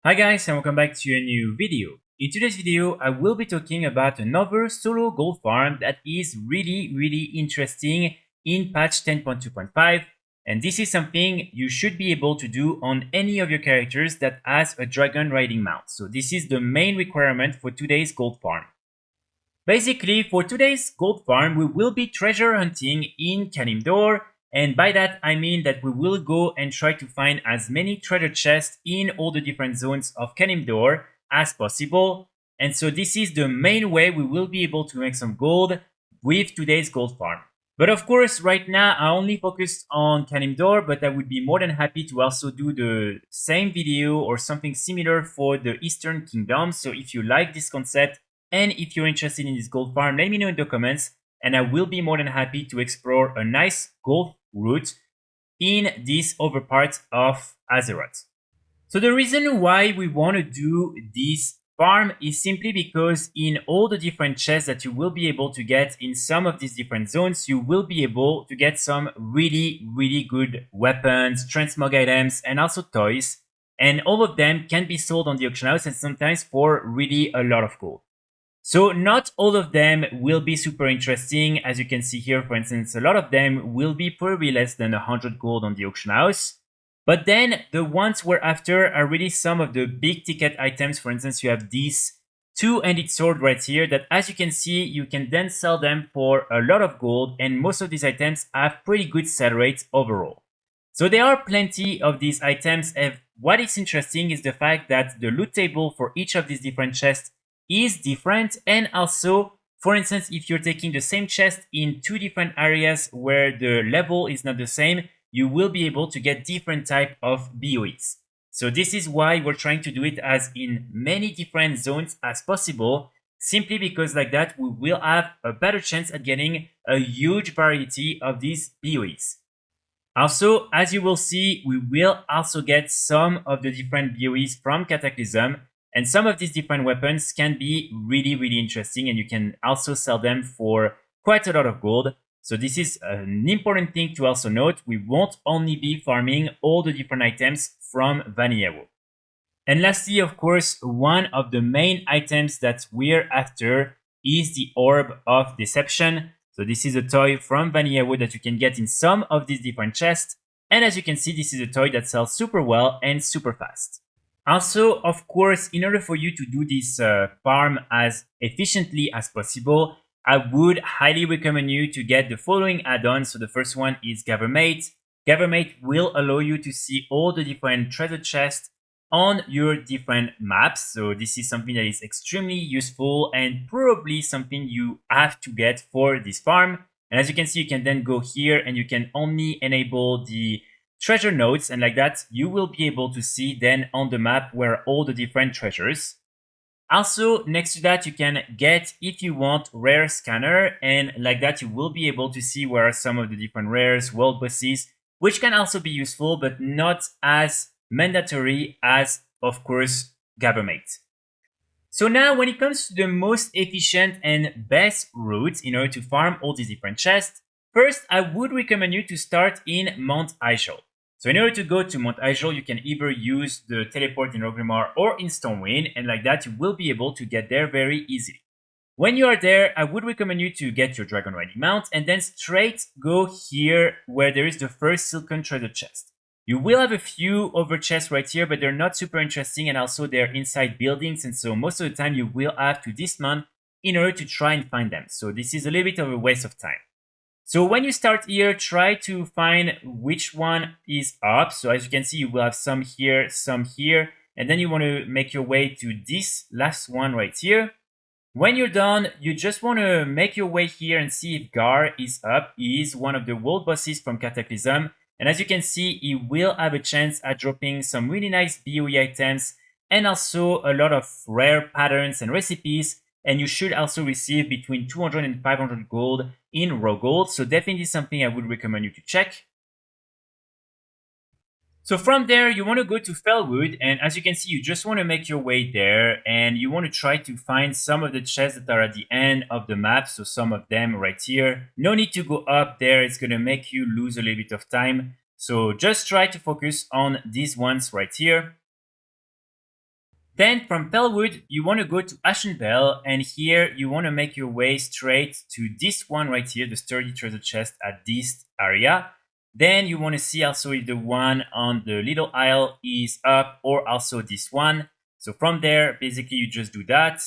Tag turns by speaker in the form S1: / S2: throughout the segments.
S1: Hi guys and welcome back to a new video. In today's video, I will be talking about another solo gold farm that is really interesting in patch 10.2.5, and this is something you should be able to do on any of your characters that has a dragon riding mount. So this is the main requirement for today's gold farm. Basically, for today's gold farm, we will be treasure hunting in Kalimbdor, and by that I mean that we will go and try to find as many treasure chests in all the different zones of Kalimbdor as possible. And so this is the main way we will be able to make some gold with today's gold farm. But of course, right now I only focused on Kalimbdor, but I would be more than happy to also do the same video or something similar for the Eastern Kingdom. So if you like this concept, and if you're interested in this gold farm, let me know in the comments, and I will be more than happy to explore a nice gold route in this other part of Azeroth. So the reason why we want to do this farm is simply because in all the different chests that you will be able to get in some of these different zones, you will be able to get some really good weapons, transmog items, and also toys. And all of them can be sold on the auction house and sometimes for really a lot of gold. So not all of them will be super interesting. As you can see here, for instance, a lot of them will be probably less than 100 gold on the auction house. But then the ones we're after are really some of the big ticket items. For instance, you have this two-handed sword right here that, as you can see, you can then sell them for a lot of gold, and most of these items have pretty good sell rates overall. So there are plenty of these items, and what is interesting is the fact that the loot table for each of these different chests is different. And also, for instance, if you're taking the same chest in two different areas where the level is not the same, you will be able to get different type of BOEs. So this is why we're trying to do it as in many different zones as possible, simply because like that we will have a better chance at getting a huge variety of these BOEs. Also, as you will see, we will also get some of the different BOEs from Cataclysm. And some of these different weapons can be really interesting, and you can also sell them for quite a lot of gold. So this is an important thing to also note. We won't only be farming all the different items from Vanilla WoW. And lastly, of course, one of the main items that we're after is the Orb of Deception. So this is a toy from Vanilla WoW that you can get in some of these different chests. And as you can see, this is a toy that sells super well and super fast. Also, of course, in order for you to do this farm as efficiently as possible, I would highly recommend you to get the following add-ons. So the first one is Gathermate. Gathermate will allow you to see all the different treasure chests on your different maps. So this is something that is extremely useful and probably something you have to get for this farm. And as you can see, you can then go here and you can only enable the treasure nodes, and like that you will be able to see then on the map where all the different treasures. Also, next to that, you can get, if you want, rare scanner, and like that you will be able to see where are some of the different rares, world bosses, which can also be useful but not as mandatory as, of course, Gathermate. So now when it comes to the most efficient and best route in order to farm all these different chests, first I would recommend you to start in Mount Aishal. So in order to go to Mount Aishal, you can either use the teleport in Orgrimmar or in Stormwind, and like that you will be able to get there very easily. When you are there, I would recommend you to get your dragon riding mount and then straight go here where there is the first silken treasure chest. You will have a few other chests right here, but they're not super interesting, and also they're inside buildings, and so most of the time you will have to dismount in order to try and find them. So this is a little bit of a waste of time. So when you start here, try to find which one is up. So as you can see, you will have some here, and then you want to make your way to this last one right here. When you're done, you just want to make your way here and see if Gar is up. He is one of the world bosses from Cataclysm. And as you can see, he will have a chance at dropping some really nice BOE items and also a lot of rare patterns and recipes. And you should also receive between 200 and 500 gold in raw gold. So definitely something I would recommend you to check. So from there, you want to go to Fellwood, and as you can see, you just want to make your way there, and you want to try to find some of the chests that are at the end of the map, so some of them right here. No need to go up there, it's going to make you lose a little bit of time. So just try to focus on these ones right here. Then from Pelwood, you want to go to Ashenvale, and here you want to make your way straight to this one right here, the sturdy treasure chest at this area. Then you want to see also if the one on the little isle is up, or also this one. So from there, basically you just do that.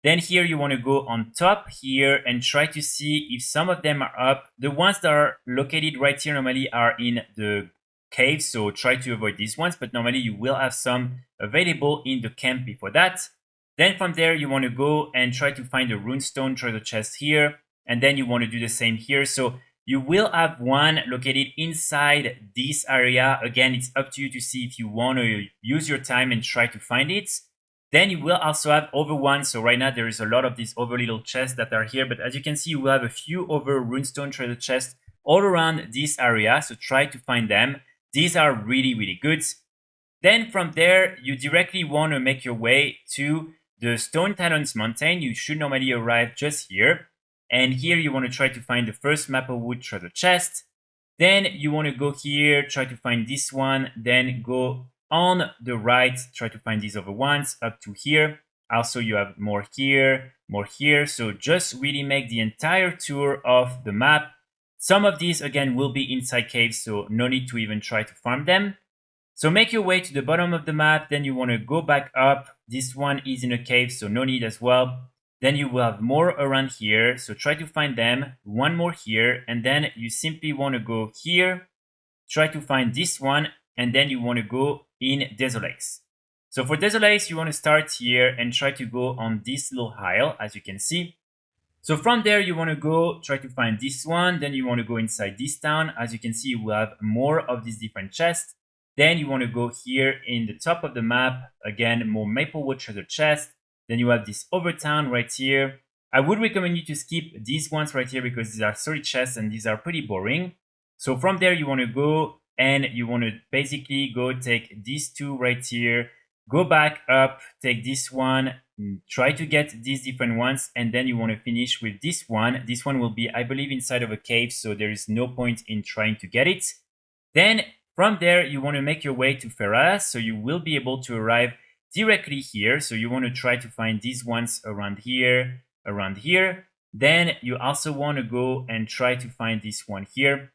S1: Then here you want to go on top here and try to see if some of them are up. The ones that are located right here normally are in the caves, so try to avoid these ones, but normally you will have some available in the camp before that. Then from there you want to go and try to find a runestone treasure chest here, and then you want to do the same here. So you will have one located inside this area. Again, it's up to you to see if you want to use your time and try to find it. Then you will also have over one. So right now there is a lot of these over little chests that are here, but as you can see, you will have a few over runestone treasure chests all around this area. So try to find them. These are really, really good. Then from there, you directly want to make your way to the Stone Talons Mountain. You should normally arrive just here. And here you want to try to find the first Maplewood treasure chest. Then you want to go here, try to find this one. Then go on the right, try to find these other ones up to here. Also, you have more here, more here. So just really make the entire tour of the map. Some of these, again, will be inside caves, so no need to even try to farm them. So make your way to the bottom of the map, then you want to go back up. This one is in a cave, so no need as well. Then you will have more around here, so try to find them. One more here, and then you simply want to go here, try to find this one, and then you want to go in Desolates. So for Desolates, you want to start here and try to go on this little isle, as you can see. So from there, you want to go try to find this one. Then you want to go inside this town. As you can see, you will have more of these different chests. Then you want to go here in the top of the map. Again, more Maplewood treasure chest. Then you have this overtown right here. I would recommend you to skip these ones right here because these are 30 chests and these are pretty boring. So from there, you want to go and you want to basically go take these two right here. Go back up, take this one, try to get these different ones, and then you want to finish with this one. This one will be, I believe, inside of a cave, so there is no point in trying to get it. Then from there, you want to make your way to Ferraz, so you will be able to arrive directly here. So you want to try to find these ones around here, around here. Then you also want to go and try to find this one here.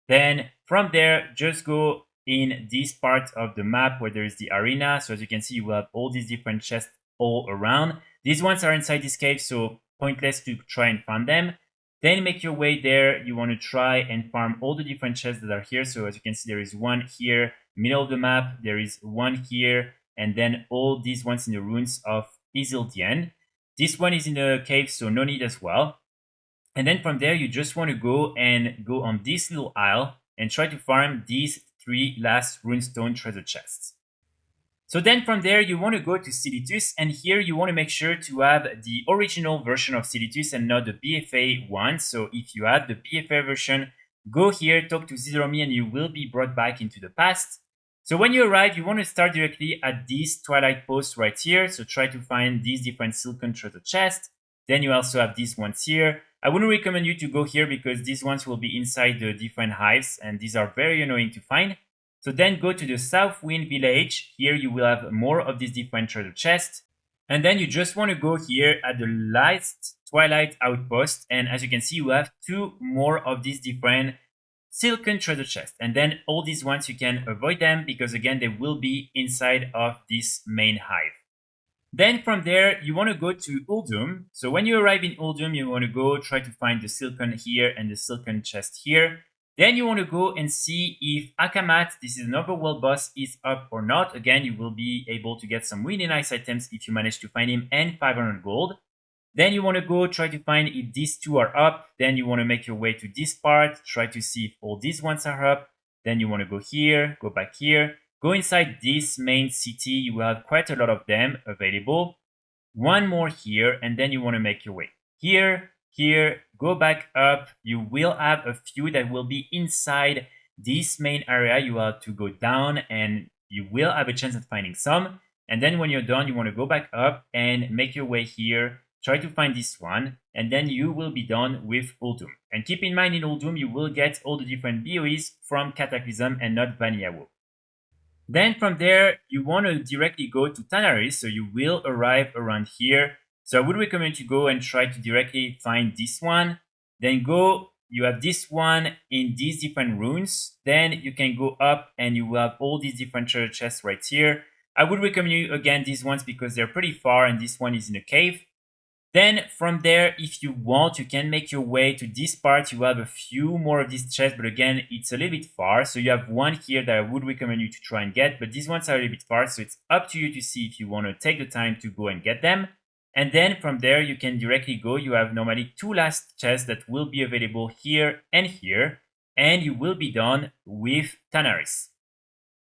S1: Then from there, just go in this part of the map where there is the arena. So as you can see, you will have all these different chests all around. These ones are inside this cave, so pointless to try and find them. Then make your way there. You want to try and farm all the different chests that are here. So as you can see, there is one here, middle of the map. There is one here, and then all these ones in the ruins of Isildian. This one is in the cave, so no need as well. And then from there, you just want to go on this little isle and try to farm these 3 last runestone treasure chests. So then from there, you want to go to Silitus, and here you want to make sure to have the original version of Silitus and not the BFA one. So if you have the BFA version, go here, talk to Zidromi, and you will be brought back into the past. So when you arrive, you want to start directly at this Twilight Post right here. So try to find these different silken treasure chests. Then you also have these ones here. I wouldn't recommend you to go here because these ones will be inside the different hives and these are very annoying to find. So then go to the Southwind Village. Here you will have more of these different treasure chests. And then you just want to go here at the last Twilight Outpost. And as you can see, you have 2 more of these different silken treasure chests. And then all these ones, you can avoid them because again, they will be inside of this main hive. Then from there, you want to go to Uldum. So when you arrive in Uldum, you want to go try to find the silken here and the silken chest here. Then you want to go and see if Akamat, this is another world boss, is up or not. Again, you will be able to get some really nice items if you manage to find him and 500 gold. Then you want to go try to find if these 2 are up. Then you want to make your way to this part, try to see if all these ones are up. Then you want to go here, go back here. Go inside this main city, you will have quite a lot of them available. One more here, and then you want to make your way. Here, here, go back up. You will have a few that will be inside this main area. You have to go down, and you will have a chance at finding some. And then when you're done, you want to go back up and make your way here. Try to find this one, and then you will be done with Uldum. And keep in mind, in Uldum, you will get all the different BOEs from Cataclysm and not Vanilla WoW. Then from there, you want to directly go to Tanaris, so you will arrive around here. So I would recommend you go and try to directly find this one. Then go, you have this one in these different runes. Then you can go up and you will have all these different treasure chests right here. I would recommend you again these ones because they're pretty far and this one is in a cave. Then from there, if you want, you can make your way to this part. You have a few more of these chests, but again, it's a little bit far. So you have one here that I would recommend you to try and get, but these ones are a little bit far. So it's up to you to see if you want to take the time to go and get them. And then from there, you can directly go. You have normally two last chests that will be available here, and you will be done with Tanaris.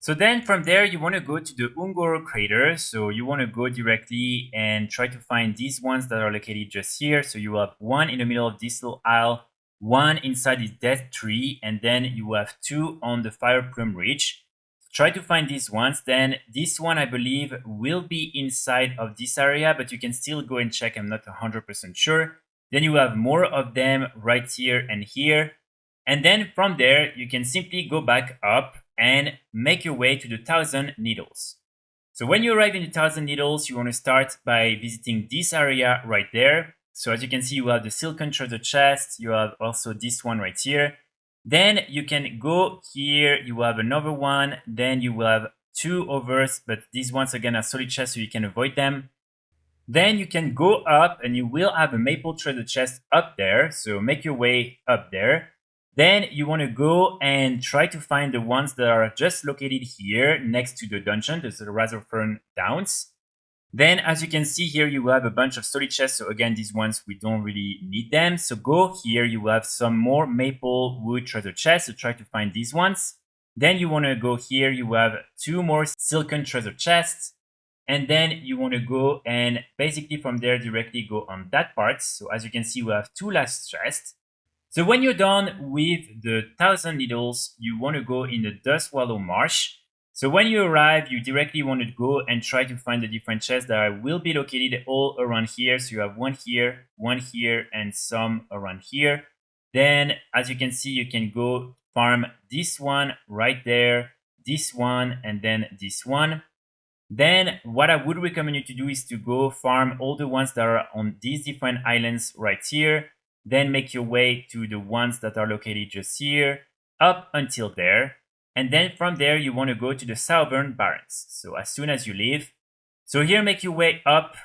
S1: So then from there, you want to go to the Ungoro crater. So you want to go directly and try to find these ones that are located just here. So you have one in the middle of this little aisle, one inside this death tree, and then you have two on the Fire Plume Ridge. Try to find these ones. Then this one, I believe, will be inside of this area, but you can still go and check. I'm not 100% sure. Then you have more of them right here and here. And then from there, you can simply go back up and make your way to the 1,000 Needles. So when you arrive in the 1,000 Needles, you want to start by visiting this area right there. So as you can see, you have the Silken Treasure Chest. You have also this one right here. Then you can go here. You have another one. Then you will have two others, but these ones again are solid chests, so you can avoid them. Then you can go up and you will have a Maple Treasure Chest up there. So make your way up there. Then you want to go and try to find the ones that are just located here next to the dungeon, the Razorfern Downs. Then as you can see here, you will have a bunch of solid chests. So again, these ones, we don't really need them. So go here, you will have some more maple wood treasure chests. So try to find these ones. Then you want to go here, you have two more silken treasure chests. And then you want to go and basically from there directly go on that part. So as you can see, we have two last chests. So when you're done with the 1,000 Needles, you want to go in the Dustwallow Marsh. So when you arrive, you directly want to go and try to find the different chests that will be located all around here. So you have one here, and some around here. Then, as you can see, you can go farm this one right there, this one, and then this one. Then what I would recommend you to do is to go farm all the ones that are on these different islands right here. Then make your way to the ones that are located just here, up until there. And then from there, you want to go to the Southern Barrens. So as soon as you leave. So here, make your way up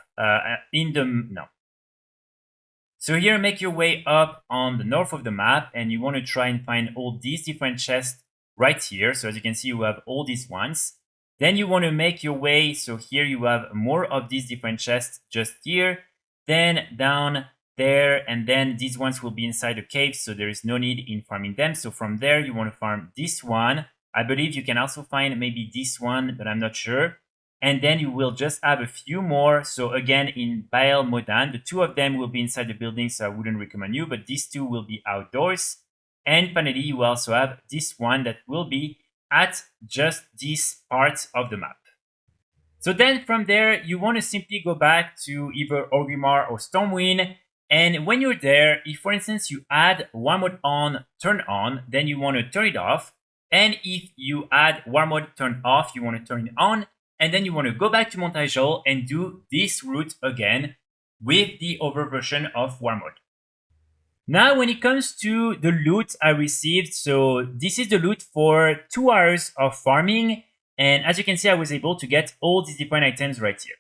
S1: So here, make your way up on the north of the map. And you want to try and find all these different chests right here. So as you can see, you have all these ones. Then you want to make your way. So here you have more of these different chests just here. Then down there, and then these ones will be inside a cave, so there is no need in farming them. So from there, you want to farm this one. I believe you can also find maybe this one, but I'm not sure. And then you will just have a few more. So again, in Baal Modan, the two of them will be inside the building, so I wouldn't recommend you, but these two will be outdoors. And finally, you also have this one that will be at just this part of the map. So then from there, you want to simply go back to either Orgrimmar or Stormwind. And when you're there, if for instance you add War Mode on, turn on, then you want to turn it off. And if you add War Mode turn off, you want to turn it on. And then you want to go back to Montajol and do this route again with the other version of War Mode. Now, when it comes to the loot I received, so this is the loot for 2 hours of farming. And as you can see, I was able to get all these different items right here.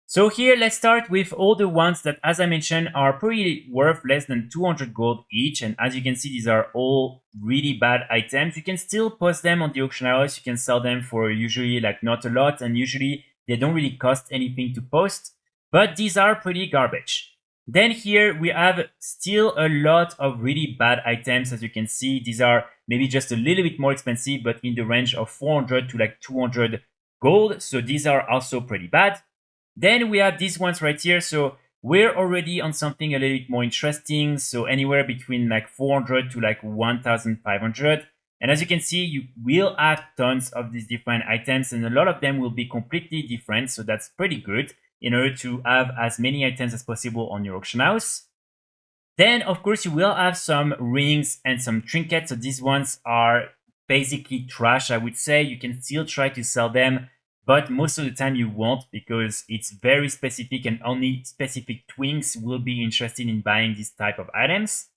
S1: So here, let's start with all the ones that, as I mentioned, are pretty worth less than 200 gold each. And as you can see, these are all really bad items. You can still post them on the auction house. You can sell them for usually like not a lot. And usually they don't really cost anything to post. But these are pretty garbage. Then here we have still a lot of really bad items. As you can see, these are maybe just a little bit more expensive, but in the range of 400 to like 200 gold. So these are also pretty bad. Then we have these ones right here. So we're already on something a little bit more interesting. So anywhere between like 400 to like 1,500. And as you can see, you will have tons of these different items and a lot of them will be completely different. So that's pretty good in order to have as many items as possible on your auction house. Then, of course, you will have some rings and some trinkets. So these ones are basically trash, I would say. You can still try to sell them, but most of the time you won't, because it's very specific and only specific twinks will be interested in buying this type of items.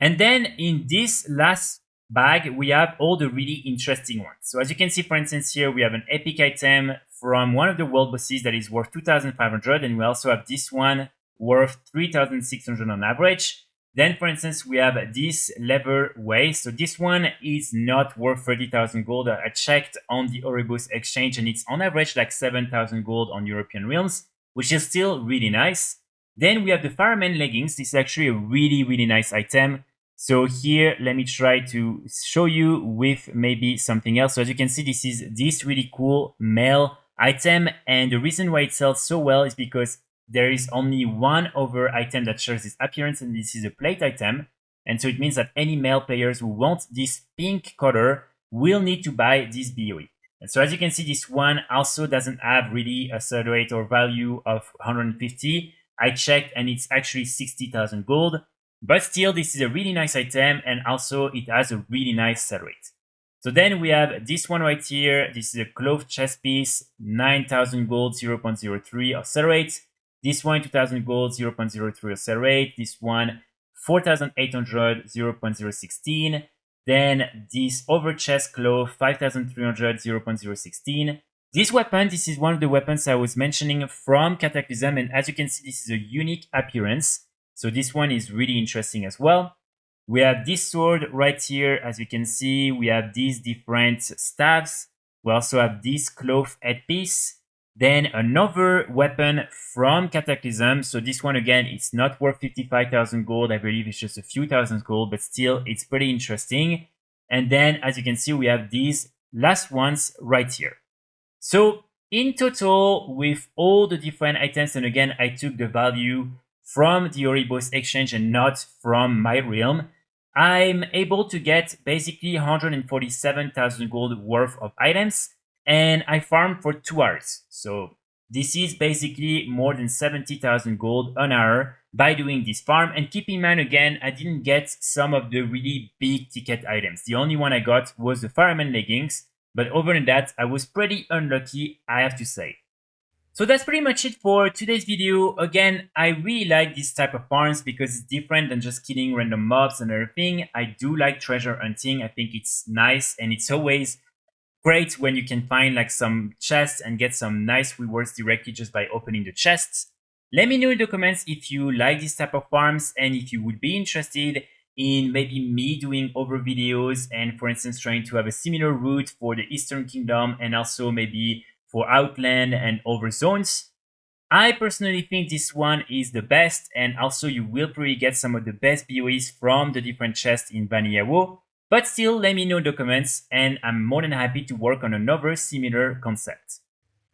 S1: And then in this last bag, we have all the really interesting ones. So as you can see, for instance, here we have an epic item from one of the world bosses that is worth 2,500, and we also have this one worth 3,600 on average. Then, for instance, we have this leather waist. So this one is not worth 30,000 gold. I checked on the Oribos exchange, and it's on average like 7,000 gold on European realms, which is still really nice. Then we have the fireman leggings. This is actually a really, really nice item. So here, let me try to show you with maybe something else. So as you can see, this is this really cool male item. And the reason why it sells so well is because there is only one other item that shares this appearance, and this is a plate item. And so it means that any male players who want this pink color will need to buy this BOE. And so as you can see, this one also doesn't have really a sell rate or value of 150. I checked and it's actually 60,000 gold. But still, this is a really nice item, and also it has a really nice sell rate. So then we have this one right here. This is a cloth chest piece, 9,000 gold, 0.03 of sell rate. This one, 2,000 gold, 0.03 of sell rate. This one, 4,800, 0.016. Then this over chest cloth, 5,300, 0.016. This weapon, this is one of the weapons I was mentioning from Cataclysm, and as you can see, this is a unique appearance. So this one is really interesting as well. We have this sword right here. As you can see, we have these different staves. We also have this cloth headpiece. Then another weapon from Cataclysm. So this one, again, it's not worth 55,000 gold. I believe it's just a few thousand gold, but still, it's pretty interesting. And then, as you can see, we have these last ones right here. So in total, with all the different items, and again, I took the value from the Oribos exchange and not from my realm, I'm able to get basically 147,000 gold worth of items, and I farmed for 2 hours. So this is basically more than 70,000 gold an hour by doing this farm. And keep in mind, again, I didn't get some of the really big ticket items. The only one I got was the fireman leggings, but other than that, I was pretty unlucky, I have to say. So that's pretty much it for today's video. Again, I really like this type of farms because it's different than just killing random mobs and everything. I do like treasure hunting. I think it's nice, and it's always great when you can find like some chests and get some nice rewards directly just by opening the chests. Let me know in the comments if you like this type of farms and if you would be interested in maybe me doing other videos and, for instance, trying to have a similar route for the Eastern Kingdom and also maybe for Outland and other zones. I personally think this one is the best, and also you will probably get some of the best BOEs from the different chests in Vanilla WoW. But still, let me know in the comments, and I'm more than happy to work on another similar concept.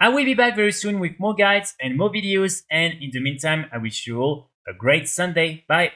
S1: I will be back very soon with more guides and more videos, and in the meantime, I wish you all a great Sunday. Bye!